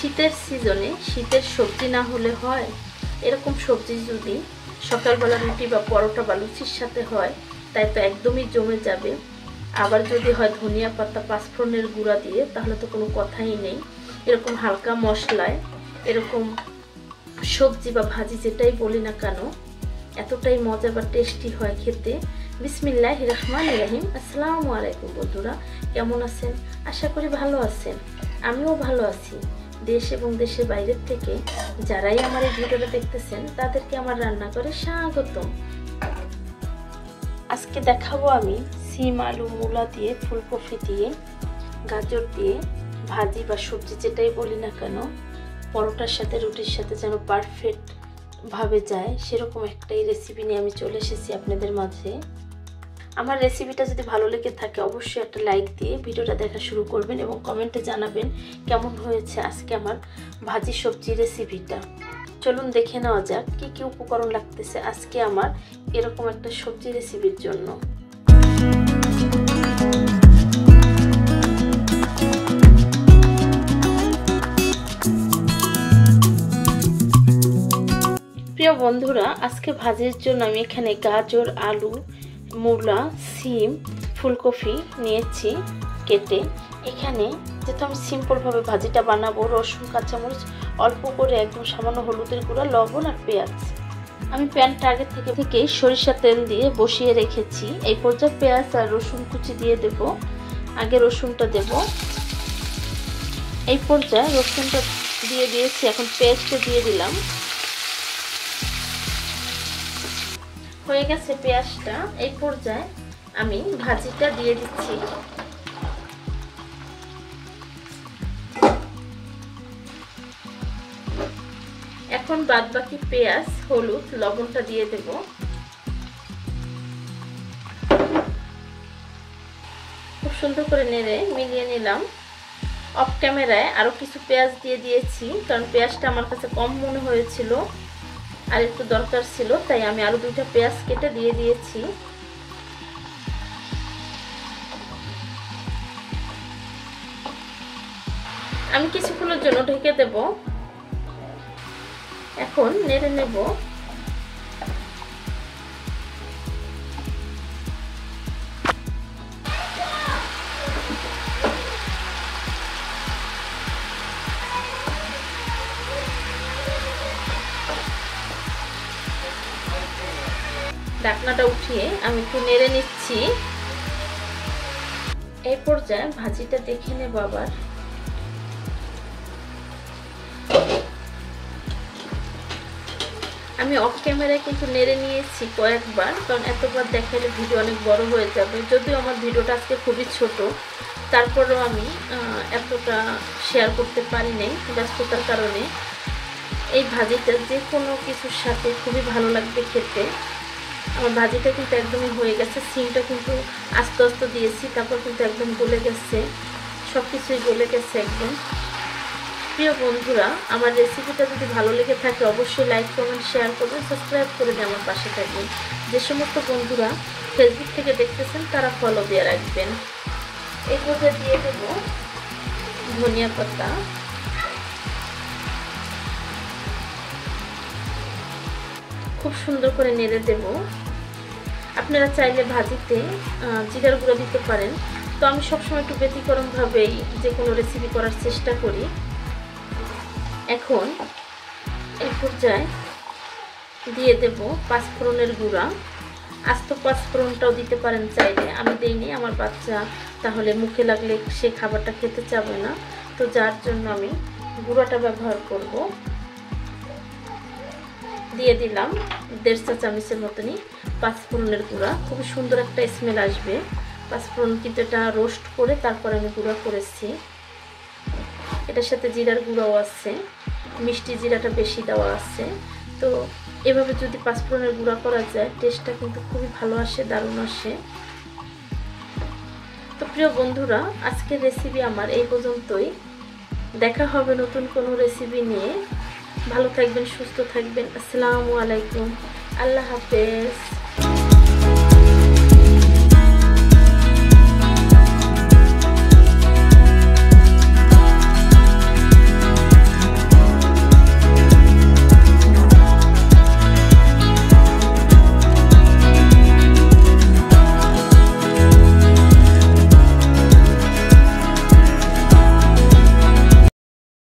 শীতের সিজনে শীতের সবজি না হলে হয়? এরকম সবজি যদি সকালবেলা রুটি বা পরোটা বা লুচির সাথে হয় তাই তো একদমই জমে যাবে। আবার যদি হয় ধনিয়া পাতা পাঁচফোড়নের গুঁড়া দিয়ে, তাহলে তো কোনো কথাই নেই। এরকম হালকা মশলায় এরকম সবজি বা ভাজি যেটাই বলি না কেন, এতটাই মজা বা টেস্টি হয় খেতে। বিসমিল্লাহির রহমানির রহিম। আসসালামু আলাইকুম বন্ধুরা, কেমন আছেন? আশা করি ভালো আছেন। আমিও ভালো আছি। দেশ এবং দেশের বাইরের থেকে যারাই আমার এই ভিডিওটা দেখতেছেন তাদেরকে আমার রান্নাঘরে স্বাগতম। আজকে দেখাবো আমি সিম আলু মূলা দিয়ে, ফুলকপি দিয়ে, গাজর দিয়ে ভাজি বা সবজি যেটাই বলি না কেন, পরোটার সাথে রুটির সাথে যেন পারফেক্ট ভাবে যায় সেরকম একটাই রেসিপি নিয়ে আমি চলে এসেছি আপনাদের মাঝে। আমার রেসিপিটা যদি ভালো লেগে থাকে অবশ্যই একটা লাইক দিয়ে ভিডিওটা দেখা শুরু করবেন এবং কমেন্টে জানাবেন কেমন হয়েছে আজকে আমার ভাজি সবজি রেসিপিটা। চলুন দেখে নেওয়া যাক কি কি উপকরণ লাগতেছে আজকে আমার এরকম একটা সবজি রেসিপির জন্য। প্রিয় বন্ধুরা, আজকে ভাজির জন্য আমি এখানে গাজর, আলু, মূলা, সিম, ফুলকপি নিয়েছি কেটে। এখানে যেহেতু আমি সিম্পলভাবে ভাজিটা বানাবো, রসুন, কাঁচামরিচ অল্প করে, একদম সামান্য হলুদের গুঁড়া, লবণ আর পেঁয়াজ। আমি প্যানটা আগে থেকে সরিষার তেল দিয়ে বসিয়ে রেখেছি। এই পর্যায়ে পেঁয়াজ আর রসুন কুচি দিয়ে দেব। আগে রসুনটা দেব। এই পর্যায়ে রসুনটা দিয়ে দিয়েছি, এখন পেঁয়াজটা দিয়ে দিলাম। হয়ে গেছে পেঁয়াজটা। এই পর্যায়ে আমি ভাজিটা দিয়ে দিচ্ছি। এখন বাদবাকি পেঁয়াজ, হলুদ, লবণটা দিয়ে দেব। খুব সুন্দর করে নেড়ে মিলিয়ে নিলাম। অফ ক্যামেরায় আরো কিছু পেঁয়াজ দিয়ে দিয়েছি, কারণ পেঁয়াজটা আমার কাছে কম মনে হয়েছিল আর একটু দরকার ছিল, তাই আমি আরো দুইটা পেঁয়াজ কেটে দিয়ে দিয়েছি। আমি কিছুক্ষণের জন্য ঢেকে দেব। এখন নেড়ে নেব। ঢাকনাটা উঠিয়ে আমি একটু নেড়ে নিচ্ছি। এই পর্যায়ে ভাজিটা দেখে নেব আবার। আমি অফ ক্যামেরায় কিন্তু নেড়ে নিয়েছি কয়েকবার, কারণ এতবার দেখালে ভিডিও অনেক বড় হয়ে যাবে। যদিও আমার ভিডিওটা আজকে খুবই ছোট, তারপরেও আমি এতটা শেয়ার করতে পারি নাই ব্যস্ততার কারণে। এই ভাজিটা যে কোনো কিছুর সাথে খুবই ভালো লাগবে খেতে। আমার ভাজিটা কিন্তু একদমই হয়ে গেছে। সিমটা কিন্তু আস্তে আস্তে দিয়েছি, তারপর কিন্তু একদম গলে গেছে, সব কিছুই গলে গেছে একদম। প্রিয় বন্ধুরা, আমার রেসিপিটা যদি ভালো লেগে থাকে অবশ্যই লাইক, কমেন্ট, শেয়ার করবেন, সাবস্ক্রাইব করে দিয়ে আমার পাশে থাকবেন। যে সমস্ত বন্ধুরা ফেসবুক থেকে দেখতেছেন তারা ফলো দিয়ে রাখবেন। এই পর্যায়ে দিয়ে দেব ধনিয়া পাতা। খুব সুন্দর করে নেড়ে দেব। আপনারা চাইলে ভাজিতে জিরার গুঁড়ো দিতে পারেন, তো আমি সবসময় একটু ব্যতিক্রমভাবেই যে কোনো রেসিপি করার চেষ্টা করি। এখন এই পর্যায়ে দিয়ে দেব পাঁচফোড়নের গুঁড়া। আস্ত পাঁচফোড়নটাও দিতে পারেন চাইলে, আমি দেইনি, আমার বাচ্চা তাহলে মুখে লাগলে সে খাবারটা খেতে চাবে না, তো যার জন্য আমি গুঁড়াটা ব্যবহার করব। দিয়ে দিলাম 1.5 চা চামচের মতনই পাঁচফোড়নের গুঁড়া। খুবই সুন্দর একটা স্মেল আসবে। পাঁচফোড়ন কিন্তু এটা রোস্ট করে তারপর আমি গুঁড়া করেছি। এটার সাথে জিরার গুঁড়াও আছে, মিষ্টি জিরাটা বেশি দেওয়া আছে। তো এভাবে যদি পাঁচফোড়নের গুঁড়া করা যায় টেস্টটা কিন্তু খুবই ভালো আসে, দারুণ আসে। তো প্রিয় বন্ধুরা, আজকের রেসিপি আমার এই পর্যন্তই। দেখা হবে নতুন কোনো রেসিপি নিয়ে। ভালো থাকবেন, সুস্থ থাকবেন। আসসালামু আলাইকুম, আল্লাহ হাফেজ।